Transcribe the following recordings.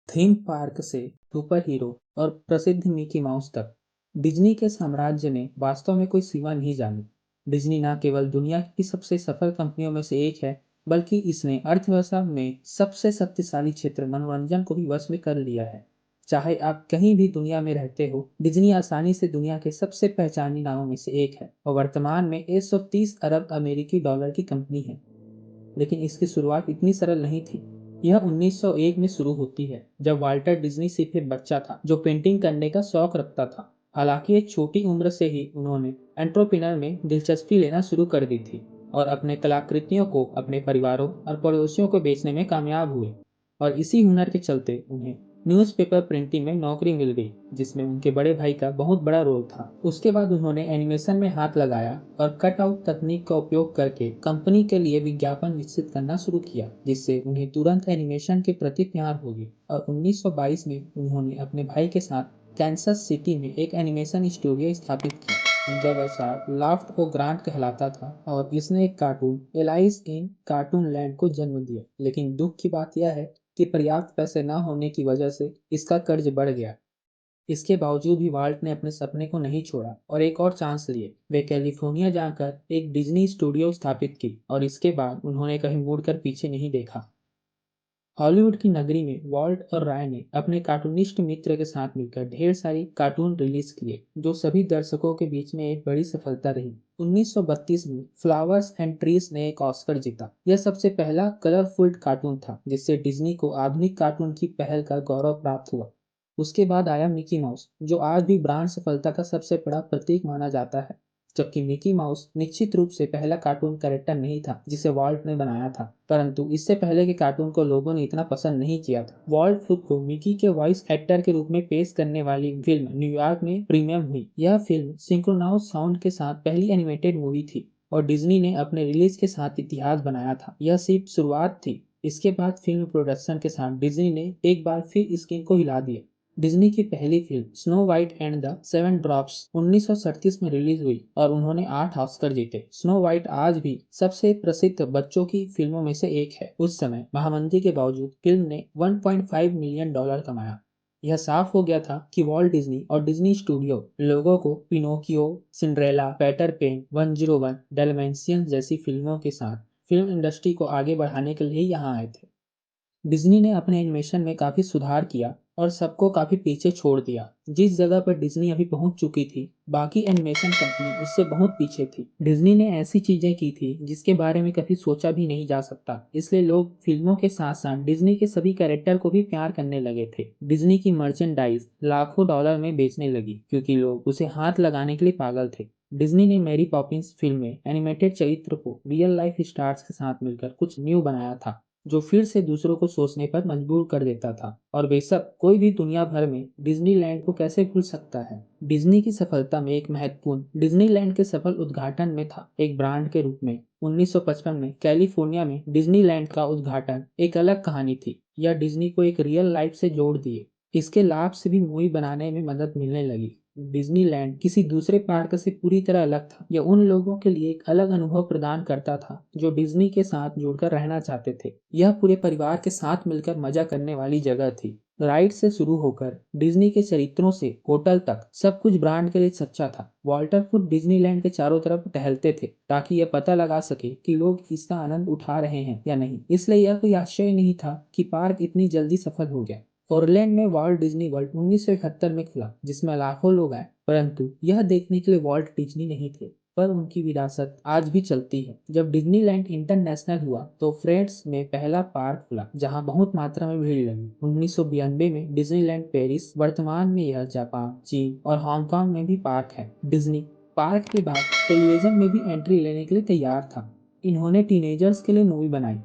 Theme park से super hero और प्रसिद्ध मिकी माउस तक डिज्नी के साम्राज्य ने वास्तव में कोई सीमा नहीं जानी। डिज्नी न केवल दुनिया की सबसे सफल कंपनियों में से एक है, बल्कि इसने अर्थव्यवस्था में सबसे शक्तिशाली क्षेत्र मनोरंजन को भी वश में कर लिया है। चाहे आप कहीं भी दुनिया में रहते हो, डिज्नी आसानी से दुनिया के सबसे पहचानी नामों में से एक है और वर्तमान में 130 अरब अमेरिकी डॉलर की कंपनी है। लेकिन इसकी शुरुआत इतनी सरल नहीं थी। यह 1901 में शुरू होती है, जब वाल्टर डिज्नी सिर्फ एक बच्चा था जो पेंटिंग करने का शौक रखता था। हालांकि एक छोटी उम्र से ही उन्होंने एंटरप्रेन्योर में दिलचस्पी लेना शुरू कर दी थी और अपने कलाकृतियों को अपने परिवारों और पड़ोसियों को बेचने में कामयाब हुए। और इसी हुनर के चलते उन्हें न्यूज़पेपर प्रिंटिंग में नौकरी मिल गई, जिसमें उनके बड़े भाई का बहुत बड़ा रोल था। उसके बाद उन्होंने एनिमेशन में हाथ लगाया और कट आउट तकनीक का उपयोग करके कंपनी के लिए विज्ञापन विकसित करना शुरू किया, जिससे उन्हें तुरंत एनिमेशन के प्रति प्यार हो गया। और 1922 में उन्होंने अपने भाई के साथ कैंसस सिटी में एक एनिमेशन स्टूडियो स्थापित किया। उनका व्यवसाय लाफ्ट ओ ग्रांट कहलाता था और इसने एक कार्टून एलाइस इन कार्टून लैंड को जन्म दिया। लेकिन दुख की बात यह है कि पर्याप्त पैसे न होने की वजह से इसका कर्ज बढ़ गया। इसके बावजूद भी वाल्ट ने अपने सपने को नहीं छोड़ा और एक और चांस लिए। वे कैलिफोर्निया जाकर एक डिज्नी स्टूडियो स्थापित की और इसके बाद उन्होंने कहीं मुड़कर पीछे नहीं देखा। हॉलीवुड की नगरी में वॉल्ट और राय ने अपने कार्टूनिस्ट मित्र के साथ मिलकर ढेर सारी कार्टून रिलीज किए, जो सभी दर्शकों के बीच में एक बड़ी सफलता रही। 1932 में फ्लावर्स एंड ट्रीज ने एक ऑस्कर जीता। यह सबसे पहला कलरफुल कार्टून था, जिससे डिज्नी को आधुनिक कार्टून की पहल का गौरव प्राप्त हुआ। उसके बाद आया मिकी माउस, जो आज भी ब्रांड सफलता का सबसे बड़ा प्रतीक माना जाता है। जबकि मिकी माउस निश्चित रूप से पहला कार्टून कैरेक्टर नहीं था जिसे वॉल्ट ने बनाया था, परंतु इससे पहले के कार्टून को लोगों ने इतना पसंद नहीं किया था। वॉल्ट खुद को मिकी के वॉइस एक्टर के रूप में पेश करने वाली फिल्म न्यूयॉर्क में प्रीमियम हुई। यह फिल्म सिंक्रोनाउस साउंड के साथ पहली एनिमेटेड मूवी थी और डिज्नी ने अपने रिलीज के साथ इतिहास बनाया था। यह सिर्फ शुरुआत थी। इसके बाद फिल्म प्रोडक्शन के साथ डिज्नी ने एक बार फिर स्क्रीन को हिला दिया। डिज्नी की पहली film snow white and the seven drops 1937 में रिलीज हुई और उन्होंने 8 ऑस्कर जीते। स्नो वाइट आज भी सबसे प्रसिद्ध बच्चों की फिल्मों में से एक है। उस समय महामंदी के बावजूद फिल्म ने 1.5 मिलियन डॉलर कमाया। यह साफ हो गया था कि वॉल्ट डिज्नी और डिज्नी स्टूडियो लोगों को पिनोकियो, सिंड्रेला, पेटर पेन, 101, डेलमेंशियन जैसी फिल्मों के साथ फिल्म इंडस्ट्री को आगे बढ़ाने के लिए यहाँ आए थे। डिज्नी ने अपने एनिमेशन में काफी सुधार किया और सबको काफी पीछे छोड़ दिया। जिस जगह पर डिज्नी अभी पहुंच चुकी थी, बाकी एनिमेशन कंपनी उससे बहुत पीछे थी। डिज्नी ने ऐसी चीजें की थी जिसके बारे में कभी सोचा भी नहीं जा सकता। इसलिए लोग फिल्मों के साथ साथ डिज्नी के सभी कैरेक्टर को भी प्यार करने लगे थे। डिज्नी की मर्चेंडाइज लाखों डॉलर में बेचने लगी क्योंकि लोग उसे हाथ लगाने के लिए पागल थे। डिज्नी ने मैरी पॉपिंस फिल्म में एनिमेटेड चरित्र को रियल लाइफ स्टार्स के साथ मिलकर कुछ न्यू बनाया था, जो फिर से दूसरों को सोचने पर मजबूर कर देता था। और बेशक कोई भी दुनिया भर में डिज्नीलैंड को कैसे भूल सकता है। डिज्नी की सफलता में एक महत्वपूर्ण डिज्नीलैंड के सफल उद्घाटन में था एक ब्रांड के रूप में। 1955 में कैलिफोर्निया में डिज्नीलैंड का उद्घाटन एक अलग कहानी थी। यह डिज्नी को एक रियल लाइफ से जोड़ दिए। इसके लाभ से भी मूवी बनाने में मदद मिलने लगी। डिज्नीलैंड किसी दूसरे पार्क से पूरी तरह अलग था। यह उन लोगों के लिए एक अलग अनुभव प्रदान करता था जो डिज्नी के साथ जुड़कर रहना चाहते थे। यह पूरे परिवार के साथ मिलकर मजा करने वाली जगह थी। राइड से शुरू होकर डिज्नी के चरित्रों से होटल तक सब कुछ ब्रांड के लिए सच्चा था। वॉल्टर खुद डिज्नीलैंड के चारों तरफ टहलते थे ताकि यह पता लगा सके कि लोग इसका आनंद उठा रहे हैं या नहीं। इसलिए यह कोई आश्चर्य नहीं था कि पार्क इतनी जल्दी सफल हो गया। ऑरलैंड में वॉल्ट डिज्नी वर्ल्ड 1971 में खुला, जिसमें लाखों लोग आए, परंतु यह देखने के लिए वॉल्ट डिज्नी नहीं थे, पर उनकी विरासत आज भी चलती है। जब डिज्नीलैंड इंटरनेशनल हुआ तो फ्रांस में पहला पार्क खुला, जहां बहुत मात्रा में भीड़ लगी। 1992 में डिज्नीलैंड पेरिस, वर्तमान में यह जापान, चीन और हांगकांग में भी पार्क है। डिज्नी पार्क के बाद टेलीविजन में भी एंट्री लेने के लिए तैयार था। इन्होंने टीनेजर्स के लिए मूवी बनाई।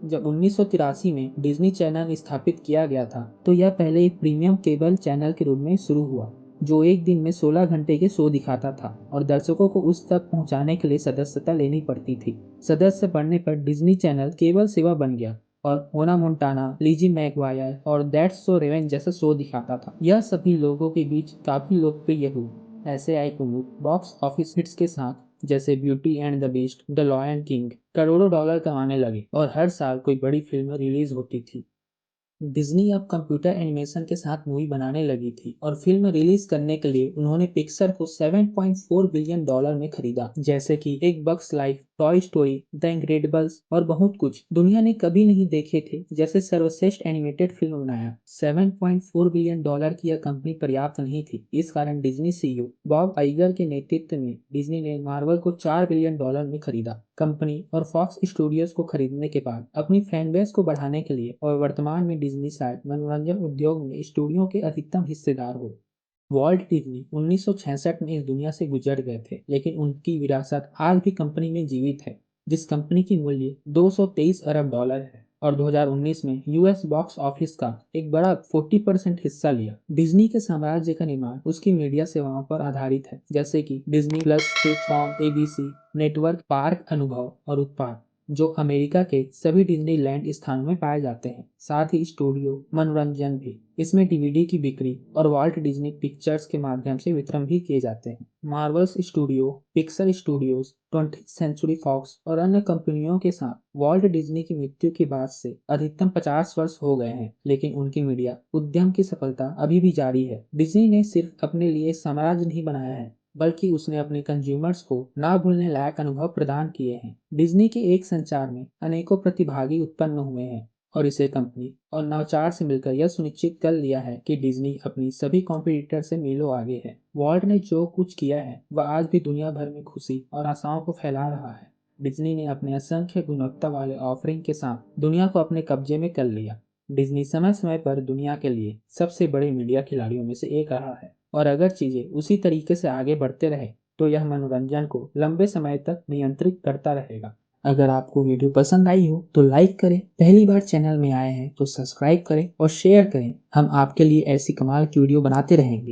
जब 1983 में डिज्नी चैनल स्थापित किया गया था, तो यह पहले एक प्रीमियम केबल चैनल के रूप में शुरू हुआ, जो एक दिन में 16 घंटे के शो दिखाता था और दर्शकों को उस तक पहुंचाने के लिए सदस्यता लेनी पड़ती थी। सदस्य बनने पर डिज्नी चैनल केबल सेवा बन गया और होना मोंटाना, लिजी मैगवायर और दैट्स सो रेवेन जैसा शो दिखाता था। यह सभी लोगों के बीच काफी लोकप्रिय हुआ। ऐसे आए कुछ बॉक्स ऑफिस हिट्स के साथ, जैसे beauty and the beast, the lion king, करोड़ों डॉलर कमाने लगे और हर साल कोई बड़ी फिल्म रिलीज होती थी। डिज्नी अब कंप्यूटर एनिमेशन के साथ मूवी बनाने लगी थी और फिल्म रिलीज करने के लिए उन्होंने पिक्सर को $7.4 बिलियन में खरीदा, जैसे कि एक bugs life, toy story, the Incredibles और बहुत कुछ दुनिया ने कभी नहीं देखे थे जैसे सर्वश्रेष्ठ एनिमेटेड फिल्म बनाया। $7.4 बिलियन की यह कंपनी पर्याप्त नहीं थी। इस कारण डिज्नी सीईओ बॉब आइगर के नेतृत्व में डिज्नी ने मार्वल को $4 बिलियन में खरीदा। कंपनी और फॉक्स स्टूडियोज को खरीदने के बाद अपनी फैन बेस को बढ़ाने के लिए और वर्तमान में डिज्नी शायद मनोरंजन उद्योग में स्टूडियो के अधिकतम हिस्सेदार हो। वॉल्ट डिज्नी 1966 में इस दुनिया से गुजर गए थे, लेकिन उनकी विरासत आज भी कंपनी में जीवित है, जिस कंपनी की मूल्य $223 अरब है और 2019 में यूएस बॉक्स ऑफिस का एक बड़ा 40% हिस्सा लिया। डिज्नी के साम्राज्य का निर्माण उसकी मीडिया सेवाओं पर आधारित है, जैसे कि Disney plus, platform, ABC network, park अनुभव और उत्पाद, जो अमेरिका के सभी डिज्नीलैंड स्थानों में पाए जाते हैं। साथ ही स्टूडियो मनोरंजन भी, इसमें डीवीडी की बिक्री और वॉल्ट डिज्नी पिक्चर्स के माध्यम से वितरण भी किए जाते हैं। Marvel's studios, Pixar studios, 20th Century Fox और अन्य कंपनियों के साथ वॉल्ट डिज्नी की मृत्यु के बाद से अधिकतम 50 वर्ष हो गए हैं, लेकिन उनकी मीडिया उद्यम की सफलता अभी भी जारी है। डिज्नी ने सिर्फ अपने लिए साम्राज्य नहीं बनाया है, बल्कि उसने अपने कंज्यूमर्स को ना भूलने लायक अनुभव प्रदान किए हैं। डिज्नी के एक संचार में अनेकों प्रतिभागी उत्पन्न हुए हैं और इसे कंपनी और नवाचार से मिलकर यह सुनिश्चित कर लिया है कि डिज्नी अपनी सभी कॉम्पिटिटर से मीलों आगे है। वॉल्ट ने जो कुछ किया है वह आज भी दुनिया भर में खुशी और आशाओं को फैला रहा है। डिज्नी ने अपने असंख्य गुणवत्ता वाले ऑफरिंग के साथ दुनिया को अपने कब्जे में कर लिया। डिज्नी समय समय पर दुनिया के लिए सबसे बड़े मीडिया खिलाड़ियों में से एक रहा है और अगर चीजें उसी तरीके से आगे बढ़ते रहे तो यह मनोरंजन को लंबे समय तक नियंत्रित करता रहेगा। अगर आपको वीडियो पसंद आई हो तो लाइक करें, पहली बार चैनल में आए हैं तो सब्सक्राइब करें और शेयर करें। हम आपके लिए ऐसी कमाल की वीडियो बनाते रहेंगे।